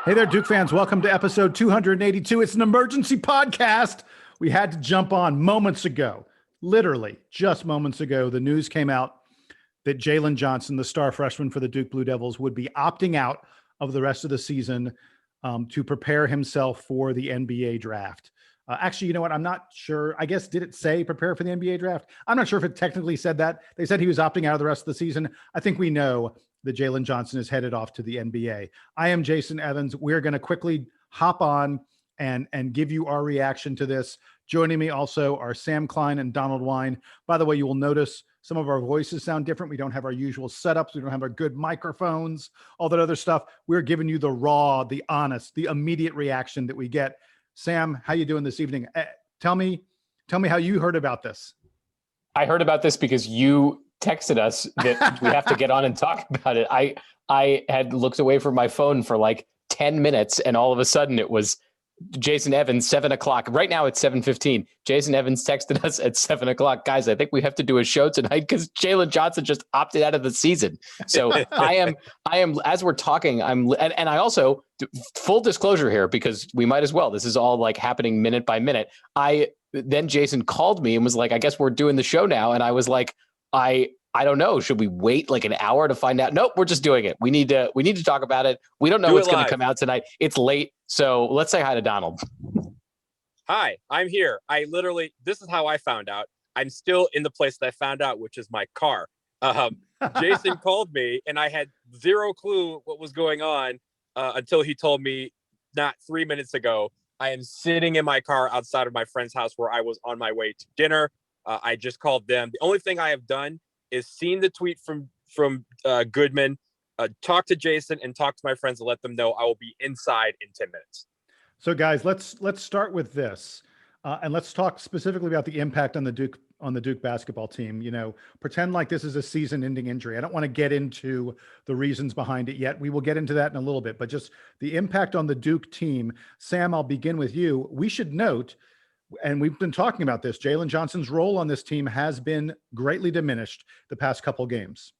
Hey there, Duke fans. Welcome to episode 282. It's an emergency podcast. We had to jump on moments ago, literally just moments ago. The news came out that Jalen Johnson, the star freshman for the Duke Blue Devils, would be opting out of the rest of the season to prepare himself for the NBA draft. Actually, you know what? I'm not sure. I guess, did it say prepare for the NBA draft? I'm not sure if it technically said that. They said he was opting out of the rest of the season. I think we know that Jalen Johnson is headed off to the NBA. I am Jason Evans. We're going to quickly hop on and give you our reaction to this. Joining me also are Sam Klein and Donald Wine. By the way, you will notice some of our voices sound different. We don't have our usual setups. We don't have our good microphones, all that other stuff. We're giving you the raw, the honest, the immediate reaction that we get. Sam, how you doing this evening? Tell me how you heard about this. I heard about this because you texted us that we have to get on and talk about it. I had looked away from my phone for like 10 minutes and all of a sudden it was Jason Evans, 7:00. Right now it's 7:15. Jason Evans texted us at 7:00. Guys, I think we have to do a show tonight because Jalen Johnson just opted out of the season. So I am, as we're talking, and I also, full disclosure here, because we might as well, this is all like happening minute by minute. Then Jason called me and was like, I guess we're doing the show now. And I was like, I don't know. Should we wait like an hour to find out? Nope, we're just doing it. We need to talk about it. We don't know what's going to come out tonight. It's late. So let's say hi to Donald. Hi, I'm here. This is how I found out. I'm still in the place that I found out, which is my car. Jason called me and I had zero clue what was going on until he told me not 3 minutes ago. I am sitting in my car outside of my friend's house where I was on my way to dinner. I just called them. The only thing I have done is seen the tweet from Goodman, talk to Jason and talk to my friends and let them know I will be inside in 10 minutes. So guys, let's start with this. And let's talk specifically about the impact on the Duke basketball team. You know, pretend like this is a season-ending injury. I don't want to get into the reasons behind it yet. We will get into that in a little bit, but just the impact on the Duke team. Sam, I'll begin with you. We should note, and we've been talking about this, Jalen Johnson's role on this team has been greatly diminished the past couple games.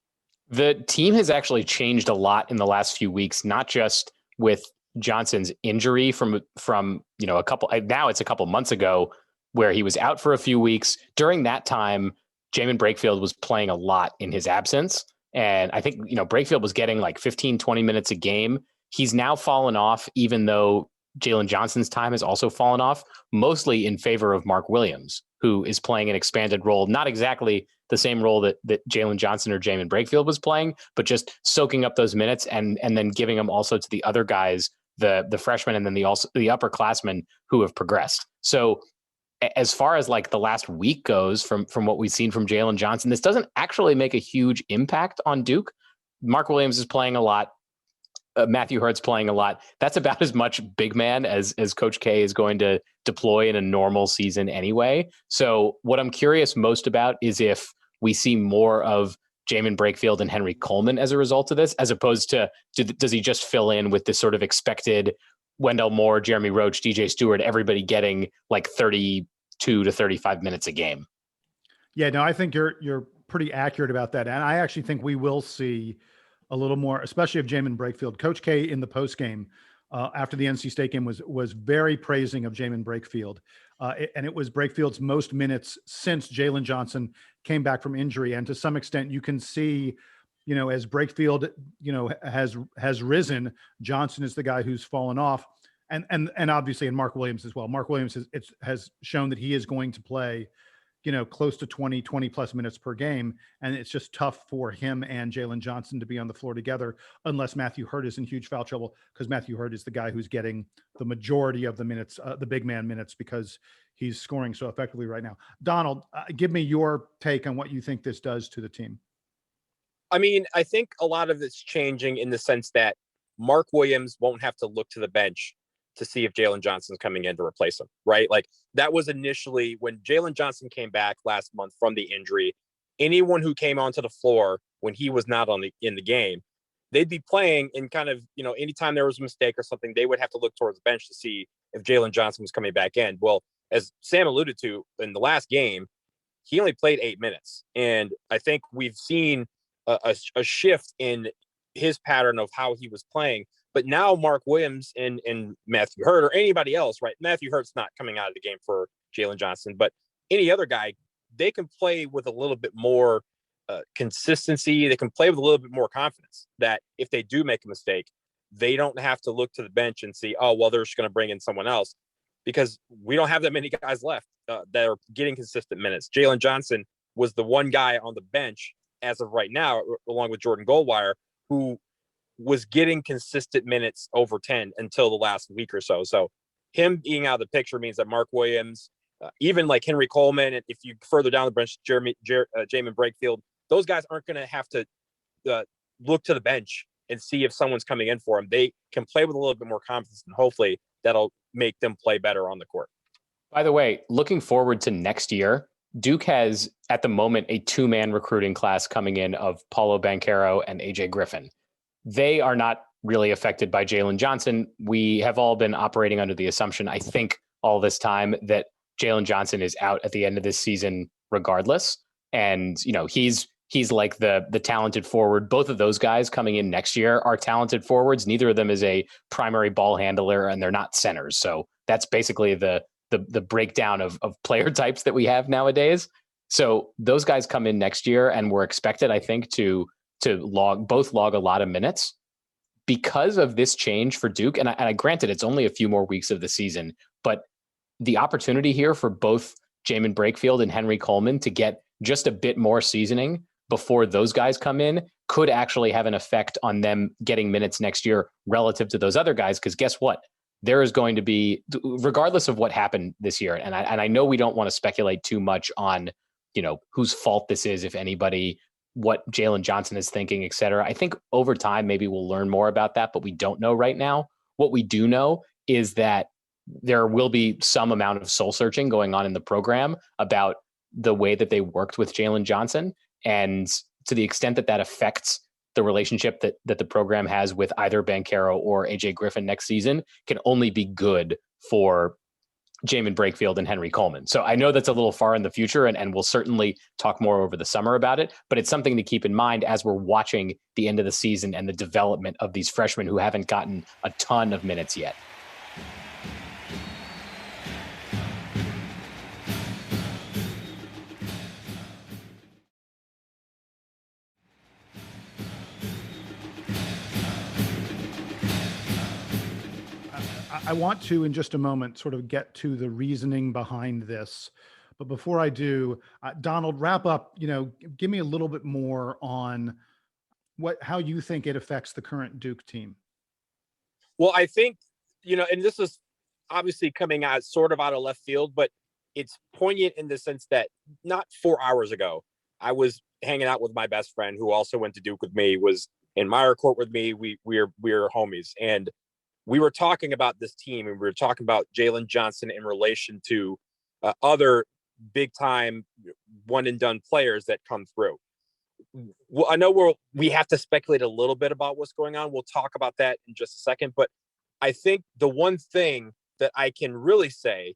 The team has actually changed a lot in the last few weeks, not just with Johnson's injury from a couple months ago where he was out for a few weeks. During that time, Jamin Brakefield was playing a lot in his absence. And I think, Brakefield was getting like 15, 20 minutes a game. He's now fallen off, even though Jalen Johnson's time has also fallen off, mostly in favor of Mark Williams, who is playing an expanded role, not exactly the same role that Jalen Johnson or Jamin Brakefield was playing, but just soaking up those minutes and then giving them also to the other guys, the freshmen and then the upperclassmen who have progressed. So as far as like the last week goes from what we've seen from Jalen Johnson, this doesn't actually make a huge impact on Duke. Mark Williams is playing a lot. Matthew Hurt's playing a lot. That's about as much big man as Coach K is going to deploy in a normal season anyway. So what I'm curious most about is if we see more of Jamin Brakefield and Henry Coleman as a result of this, as opposed to does he just fill in with this sort of expected Wendell Moore, Jeremy Roach, DJ Stewart, everybody getting like 32 to 35 minutes a game? Yeah, no, I think you're pretty accurate about that. And I actually think we will see a little more, especially of Jamin Brakefield. Coach K in the post game after the NC State game was very praising of Jamin Brakefield. And it was Brakefield's most minutes since Jalen Johnson came back from injury. And to some extent, you can see, as Brakefield, has risen, Johnson is the guy who's fallen off. And obviously, and Mark Williams as well. Mark Williams has shown that he is going to play, close to 20 plus minutes per game. And it's just tough for him and Jalen Johnson to be on the floor together unless Matthew Hurt is in huge foul trouble, because Matthew Hurt is the guy who's getting the majority of the minutes, the big man minutes, because he's scoring so effectively right now. Donald, give me your take on what you think this does to the team. I mean, I think a lot of it's changing in the sense that Mark Williams won't have to look to the bench to see if Jalen Johnson's coming in to replace him, right? Like that was initially when Jalen Johnson came back last month from the injury. Anyone who came onto the floor when he was not in the game, they'd be playing in kind of, anytime there was a mistake or something, they would have to look towards the bench to see if Jalen Johnson was coming back in. Well, as Sam alluded to in the last game, he only played 8 minutes. And I think we've seen a shift in his pattern of how he was playing But now Mark Williams and Matthew Hurt or anybody else, right? Matthew Hurt's not coming out of the game for Jalen Johnson, but any other guy, they can play with a little bit more consistency. They can play with a little bit more confidence that if they do make a mistake, they don't have to look to the bench and see, oh, well, they're just going to bring in someone else, because we don't have that many guys left that are getting consistent minutes. Jalen Johnson was the one guy on the bench as of right now, along with Jordan Goldwire, who was getting consistent minutes over 10 until the last week or so. So him being out of the picture means that Mark Williams, even like Henry Coleman, and if you further down the bench, Jamin Brakefield, those guys aren't going to have to look to the bench and see if someone's coming in for them. They can play with a little bit more confidence, and hopefully that'll make them play better on the court. By the way, looking forward to next year, Duke has at the moment a 2-man recruiting class coming in of Paulo Banchero and AJ Griffin. They are not really affected by Jalen Johnson. We have all been operating under the assumption, I think, all this time that Jalen Johnson is out at the end of this season regardless. And, he's like the talented forward. Both of those guys coming in next year are talented forwards. Neither of them is a primary ball handler, and they're not centers. So that's basically the breakdown of player types that we have nowadays. So those guys come in next year, and we're expected, I think, to log a lot of minutes because of this change for Duke. And I granted it's only a few more weeks of the season, but the opportunity here for both Jamin Brakefield and Henry Coleman to get just a bit more seasoning before those guys come in could actually have an effect on them getting minutes next year relative to those other guys. Because guess what? There is going to be, regardless of what happened this year, and I know we don't want to speculate too much on, whose fault this is, if anybody, what Jalen Johnson is thinking, et cetera. I think over time, maybe we'll learn more about that, but we don't know right now. What we do know is that there will be some amount of soul searching going on in the program about the way that they worked with Jalen Johnson. And to the extent that that affects the relationship that the program has with either Banchero or AJ Griffin next season, can only be good for Jamin Brakefield and Henry Coleman. So I know that's a little far in the future, and we'll certainly talk more over the summer about it, but it's something to keep in mind as we're watching the end of the season and the development of these freshmen who haven't gotten a ton of minutes yet. I want to, in just a moment, sort of get to the reasoning behind this. But before I do, Donald, wrap up, give me a little bit more on how you think it affects the current Duke team. Well, I think, and this is obviously coming out sort of out of left field, but it's poignant in the sense that not 4 hours ago, I was hanging out with my best friend who also went to Duke with me, was in Meyer Court with me. We're homies. And we were talking about this team, and we were talking about Jalen Johnson in relation to other big time one and done players that come through. Well, I know we have to speculate a little bit about what's going on. We'll talk about that in just a second. But I think the one thing that I can really say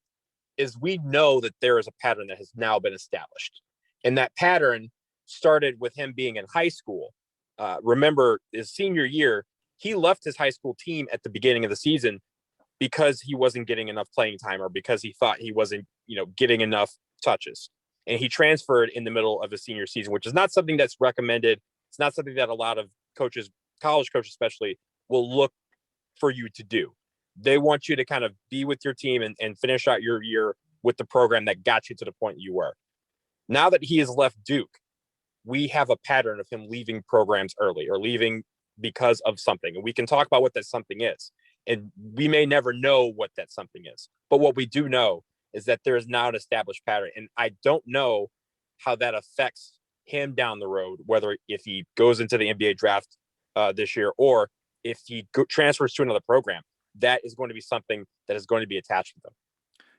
is we know that there is a pattern that has now been established. And that pattern started with him being in high school. Remember, his senior year, he left his high school team at the beginning of the season because he wasn't getting enough playing time, or because he thought he wasn't, getting enough touches. And he transferred in the middle of his senior season, which is not something that's recommended. It's not something that a lot of coaches, college coaches especially, will look for you to do. They want you to kind of be with your team and finish out your year with the program that got you to the point you were. Now that he has left Duke, we have a pattern of him leaving programs early, or leaving because of something. And we can talk about what that something is. And we may never know what that something is. But what we do know is that there is now an established pattern. And I don't know how that affects him down the road, whether if he goes into the NBA draft this year, or if he transfers to another program. That is going to be something that is going to be attached to them.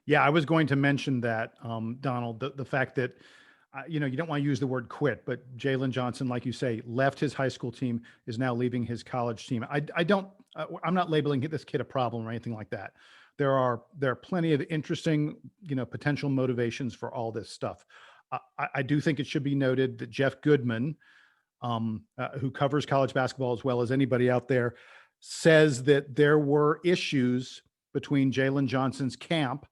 Yeah, I was going to mention that, Donald, the fact that, you don't want to use the word quit, but Jalen Johnson, like you say, left his high school team, is now leaving his college team. I'm not labeling this kid a problem or anything like that. There are plenty of interesting, potential motivations for all this stuff. I do think it should be noted that Jeff Goodman, who covers college basketball as well as anybody out there, says that there were issues between Jalen Johnson's camp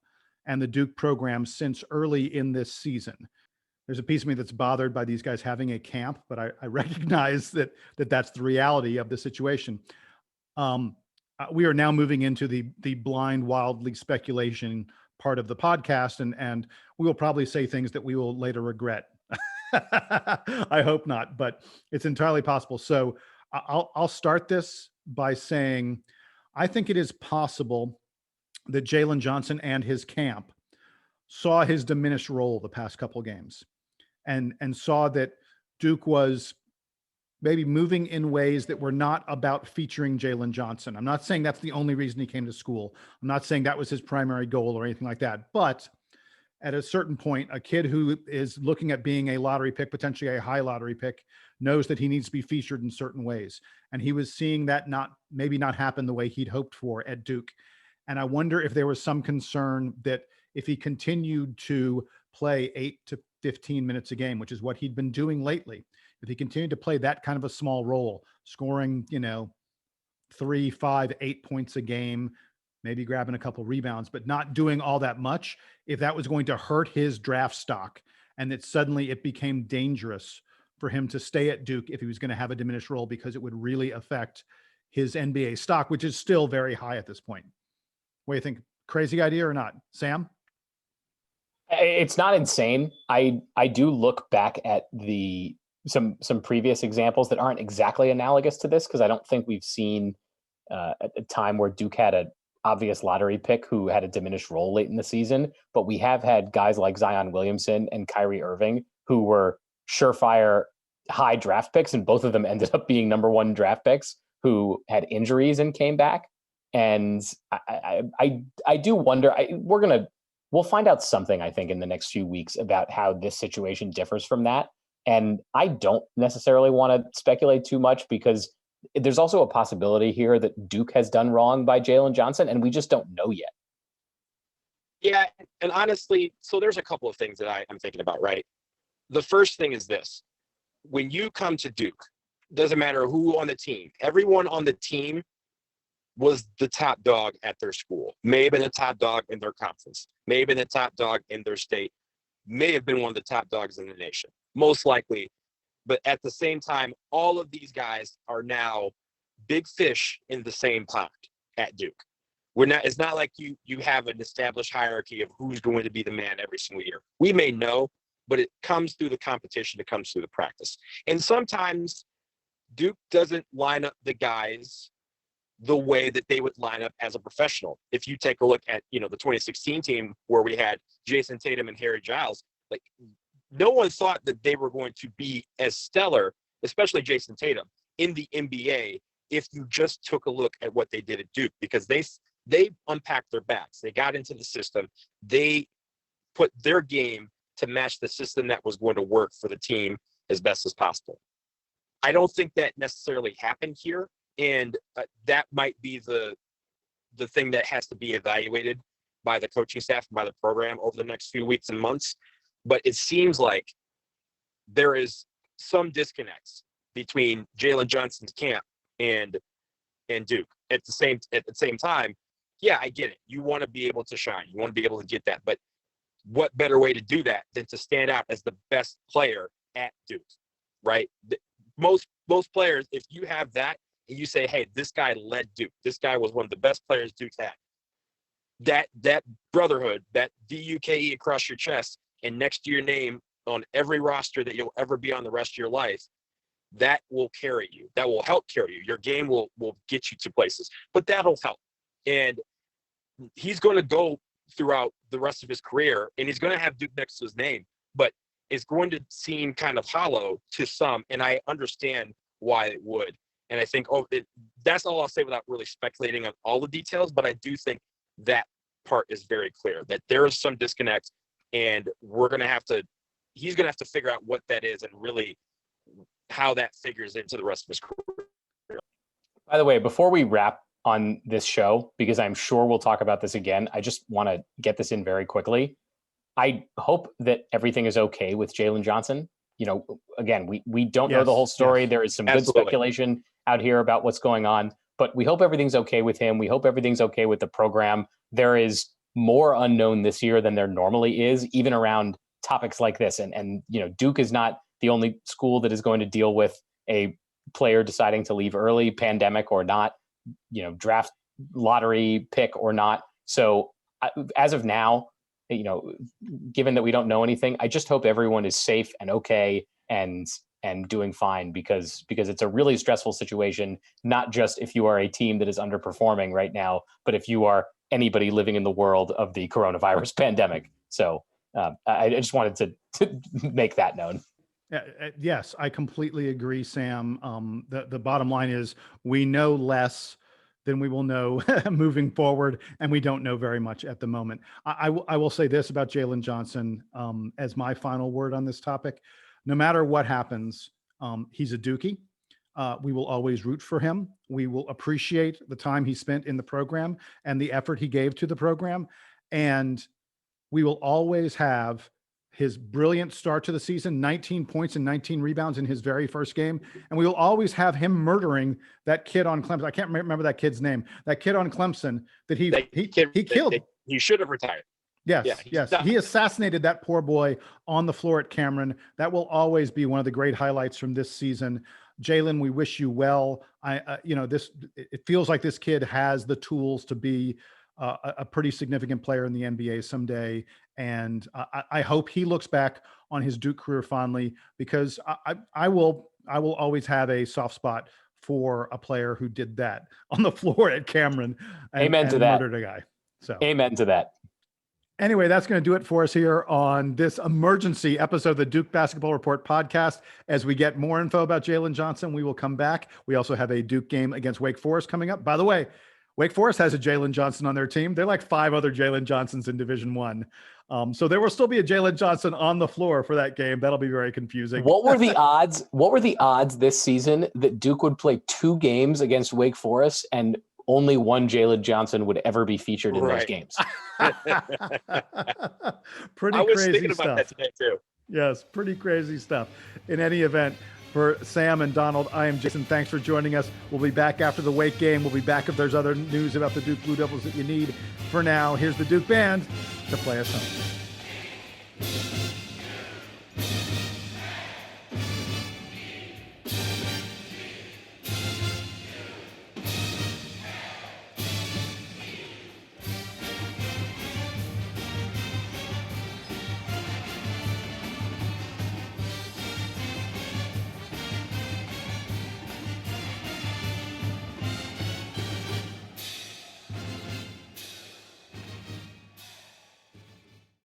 and the Duke program since early in this season. There's a piece of me that's bothered by these guys having a camp, but I recognize that's the reality of the situation. We are now moving into the blind, wildly speculation part of the podcast, and we will probably say things that we will later regret. I hope not, but it's entirely possible. So I'll start this by saying I think it is possible that Jalen Johnson and his camp saw his diminished role the past couple of games and saw that Duke was maybe moving in ways that were not about featuring Jalen Johnson. I'm not saying that's the only reason he came to school. I'm not saying that was his primary goal or anything like that. But at a certain point, a kid who is looking at being a lottery pick, potentially a high lottery pick, knows that he needs to be featured in certain ways. And he was seeing that maybe not happen the way he'd hoped for at Duke. And I wonder if there was some concern that if he continued to play 8 to 15 minutes a game, which is what he'd been doing lately, if he continued to play that kind of a small role, scoring, 3, 5, 8 points a game, maybe grabbing a couple rebounds, but not doing all that much, if that was going to hurt his draft stock and that suddenly it became dangerous for him to stay at Duke if he was going to have a diminished role, because it would really affect his NBA stock, which is still very high at this point. What do you think? Crazy idea or not? Sam? It's not insane. I do look back at some previous examples that aren't exactly analogous to this, because I don't think we've seen a time where Duke had an obvious lottery pick who had a diminished role late in the season. But we have had guys like Zion Williamson and Kyrie Irving who were surefire high draft picks, and both of them ended up being number 1 draft picks who had injuries and came back. And I do wonder. We'll find out something, I think, in the next few weeks about how this situation differs from that. And I don't necessarily want to speculate too much, because there's also a possibility here that Duke has done wrong by Jalen Johnson, and we just don't know yet. Yeah, and honestly, so there's a couple of things that I'm thinking about, right? The first thing is this. When you come to Duke, doesn't matter who on the team, everyone on the team was the top dog at their school, may have been the top dog in their conference, may have been the top dog in their state, may have been one of the top dogs in the nation, most likely. But at the same time, all of these guys are now big fish in the same pond at Duke. It's not like you have an established hierarchy of who's going to be the man every single year. We may know, but it comes through the competition, it comes through the practice. And sometimes Duke doesn't line up the guys the way that they would line up as a professional. If you take a look at, the 2016 team where we had Jason Tatum and Harry Giles, like, no one thought that they were going to be as stellar, especially Jason Tatum, in the NBA if you just took a look at what they did at Duke, because they unpacked their backs. They got into the system. They put their game to match the system that was going to work for the team as best as possible. I don't think that necessarily happened here. And that might be the thing that has to be evaluated by the coaching staff and by the program over the next few weeks and months. But it seems like there is some disconnects between Jalen Johnson's camp and Duke. At the same time, yeah, I get it. You want to be able to shine. You want to be able to get that. But what better way to do that than to stand out as the best player at Duke, right? Most players, if you have that, and you say, hey, this guy led Duke. This guy was one of the best players Duke's had. That brotherhood, that DUKE across your chest and next to your name on every roster that you'll ever be on the rest of your life, that will carry you. That will help carry you. Your game will get you to places, but that'll help. And he's going to go throughout the rest of his career, and he's going to have Duke next to his name, but it's going to seem kind of hollow to some, and I understand why it would. And I think that's all I'll say without really speculating on all the details, but I do think that part is very clear, that there is some disconnect, and he's going to have to figure out what that is and really how that figures into the rest of his career. By the way, before we wrap on this show, because I'm sure we'll talk about this again, I just want to get this in very quickly. I hope that everything is okay with Jalen Johnson. Again, we don't know the whole story. Yes, there is some good speculation out here about what's going on, but we hope everything's okay with him. We hope everything's okay with the program. There is more unknown this year than there normally is, even around topics like this. And Duke is not the only school that is going to deal with a player deciding to leave early, pandemic or not, draft lottery pick or not. So as of now, given that we don't know anything, I just hope everyone is safe and okay and doing fine, because it's a really stressful situation, not just if you are a team that is underperforming right now, but if you are anybody living in the world of the coronavirus pandemic. So I just wanted to make that known. Yes, I completely agree, Sam. The bottom line is we know less than we will know moving forward, and we don't know very much at the moment. I will say this about Jalen Johnson as my final word on this topic. No matter what happens, he's a Dookie. We will always root for him. We will appreciate the time he spent in the program and the effort he gave to the program. And we will always have his brilliant start to the season, 19 points and 19 rebounds in his very first game. And we will always have him murdering that kid on Clemson. I can't remember that kid's name. That kid on Clemson that he killed. He should have retired. Yes, Yeah, yes. done. He assassinated that poor boy on the floor at Cameron. That will always be one of the great highlights from this season. Jalen, we wish you well. It feels like this kid has the tools to be a pretty significant player in the NBA someday. And I hope he looks back on his Duke career fondly, because I will always have a soft spot for a player who did that on the floor at Cameron and murdered a guy. So amen to that. Anyway, that's going to do it for us here on this emergency episode of the Duke Basketball Report podcast. As we get more info about Jalen Johnson, we will come back. We also have a Duke game against Wake Forest coming up. By the way, Wake Forest has a Jalen Johnson on their team. They're like 5 other Jalen Johnsons in Division I. So there will still be a Jalen Johnson on the floor for that game. That'll be very confusing. What were the odds? What were the odds this season that Duke would play 2 games against Wake Forest and only one Jalen Johnson would ever be featured in those games? Pretty I was crazy thinking stuff. about that today too. Yes, pretty crazy stuff. In any event, for Sam and Donald, I am Jason. Thanks for joining us. We'll be back after the Wake game. We'll be back if there's other news about the Duke Blue Devils that you need. For now, here's the Duke Band to play us home.